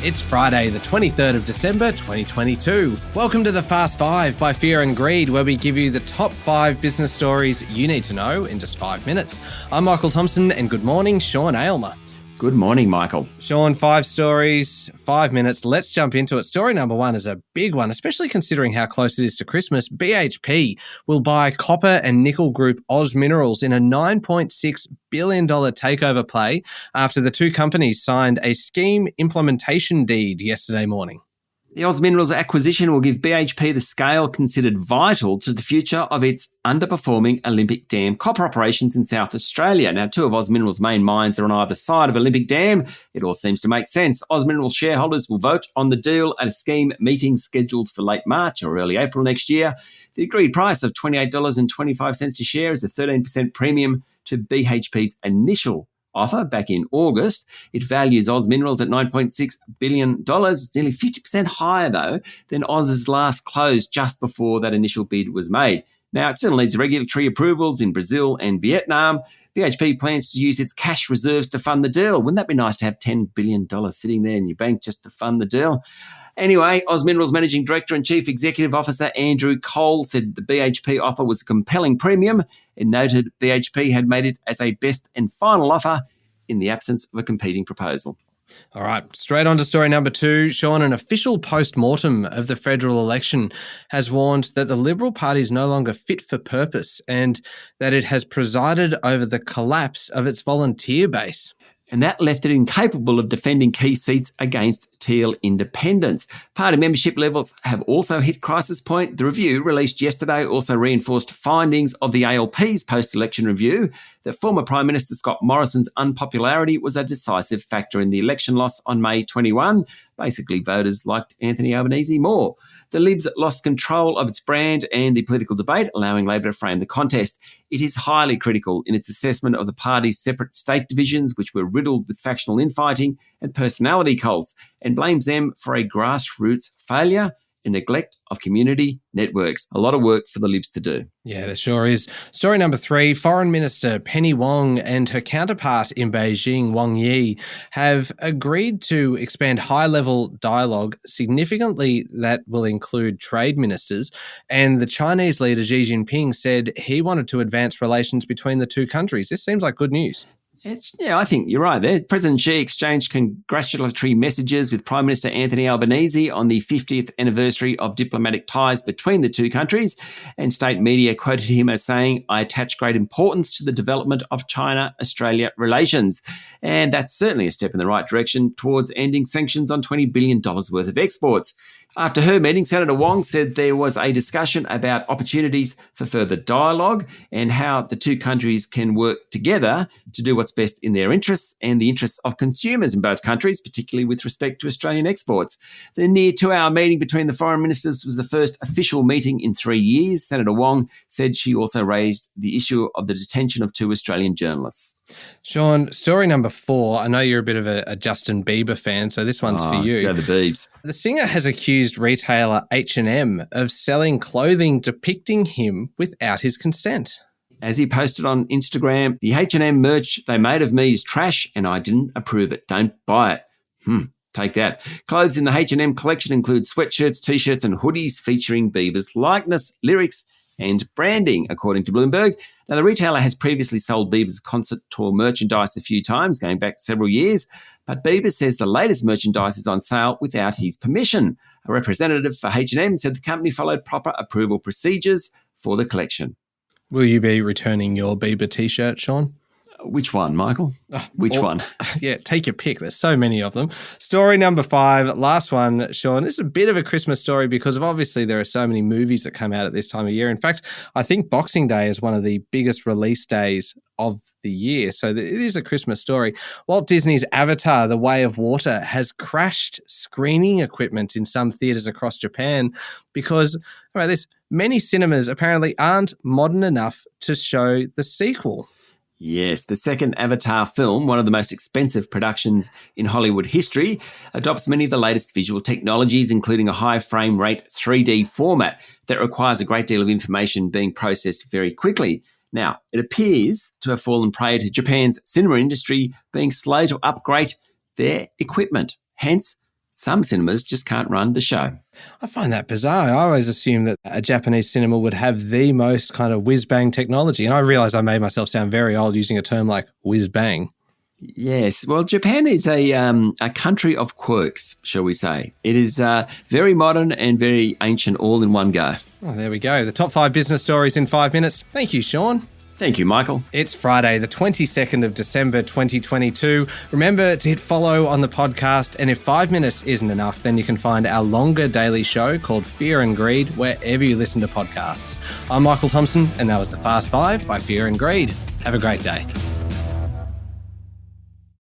It's Friday, the 23rd of December, 2022. Welcome to the Fast Five by Fear and Greed, where we give you the top 5 business stories you need to know in just 5 minutes. I'm Michael Thompson, and good morning, Sean Aylmer. Good morning, Michael. Sean, 5 stories, 5 minutes. Let's jump into it. Story number 1 is a big one, especially considering how close it is to Christmas. BHP will buy copper and nickel group Oz Minerals in a $9.6 billion takeover play after the two companies signed a scheme implementation deed yesterday morning. The Oz Minerals acquisition will give BHP the scale considered vital to the future of its underperforming Olympic Dam copper operations in South Australia. Now, 2 of Oz Minerals' main mines are on either side of Olympic Dam. It all seems to make sense. Oz Minerals shareholders will vote on the deal at a scheme meeting scheduled for late March or early April next year. The agreed price of $28.25 a share is a 13% premium to BHP's initial offer back in August. It values Oz Minerals at $9.6 billion. It's nearly 50% higher, though, than Oz's last close just before that initial bid was made. Now, it still needs regulatory approvals in Brazil and Vietnam. BHP plans to use its cash reserves to fund the deal. Wouldn't that be nice to have $10 billion sitting there in your bank just to fund the deal? Anyway, Oz Minerals Managing Director and Chief Executive Officer Andrew Cole said the BHP offer was a compelling premium and noted BHP had made it as a best and final offer in the absence of a competing proposal. All right, straight on to story number 2. Sean, an official post-mortem of the federal election has warned that the Liberal Party is no longer fit for purpose and that it has presided over the collapse of its volunteer base. And that left it incapable of defending key seats against Teal independents. Party membership levels have also hit crisis point. The review released yesterday also reinforced findings of the ALP's post-election review that former Prime Minister Scott Morrison's unpopularity was a decisive factor in the election loss on May 21. Basically, voters liked Anthony Albanese more. The Libs lost control of its brand and the political debate, allowing Labor to frame the contest. It is highly critical in its assessment of the party's separate state divisions, which were riddled with factional infighting and personality cults, and blames them for a grassroots failure and neglect of community networks. A lot of work for the Libs to do. Yeah, there sure is. Story number 3, Foreign Minister Penny Wong and her counterpart in Beijing, Wang Yi, have agreed to expand high-level dialogue significantly that will include trade ministers. And the Chinese leader Xi Jinping said he wanted to advance relations between the two countries. This seems like good news. I think you're right there. President Xi exchanged congratulatory messages with Prime Minister Anthony Albanese on the 50th anniversary of diplomatic ties between the two countries, and state media quoted him as saying, "I attach great importance to the development of China-Australia relations." And that's certainly a step in the right direction towards ending sanctions on $20 billion worth of exports. After her meeting, Senator Wong said there was a discussion about opportunities for further dialogue and how the two countries can work together to do what's best in their interests and the interests of consumers in both countries, particularly with respect to Australian exports. The near 2-hour meeting between the foreign ministers was the first official meeting in 3 years. Senator Wong said she also raised the issue of the detention of 2 Australian journalists. Sean, story number 4. I know you're a bit of a Justin Bieber fan, so this one's for you. Go the Biebs. The singer has accused retailer H&M of selling clothing depicting him without his consent. As he posted on Instagram, "The H&M merch they made of me is trash and I didn't approve it. Don't buy it." Take that. Clothes in the H&M collection include sweatshirts, t-shirts and hoodies featuring Bieber's likeness, lyrics and branding, according to Bloomberg. Now, the retailer has previously sold Bieber's concert tour merchandise a few times, going back several years, but Bieber says the latest merchandise is on sale without his permission. A representative for H&M said the company followed proper approval procedures for the collection. Will you be returning your Bieber t-shirt, Sean? Which one, Michael? Which one? Yeah, take your pick. There's so many of them. Story number 5, last one, Sean. This is a bit of a Christmas story because of obviously there are so many movies that come out at this time of year. In fact, I think Boxing Day is one of the biggest release days of the year. So it is a Christmas story. Walt Disney's Avatar, The Way of Water, has crashed screening equipment in some theaters across Japan because, many cinemas apparently aren't modern enough to show the sequel. Yes, the second Avatar film, one of the most expensive productions in Hollywood history, adopts many of the latest visual technologies, including a high frame rate 3D format that requires a great deal of information being processed very quickly. Now, it appears to have fallen prey to Japan's cinema industry being slow to upgrade their equipment. Hence, some cinemas just can't run the show. I find that bizarre. I always assumed that a Japanese cinema would have the most kind of whiz-bang technology. And I realise I made myself sound very old using a term like whiz-bang. Yes. Well, Japan is a country of quirks, shall we say. It is very modern and very ancient all in one go. Oh, there we go. The top 5 business stories in 5 minutes. Thank you, Sean. Thank you, Michael. It's Friday, the 22nd of December, 2022. Remember to hit follow on the podcast. And if 5 minutes isn't enough, then you can find our longer daily show called Fear and Greed wherever you listen to podcasts. I'm Michael Thompson, and that was the Fast 5 by Fear and Greed. Have a great day.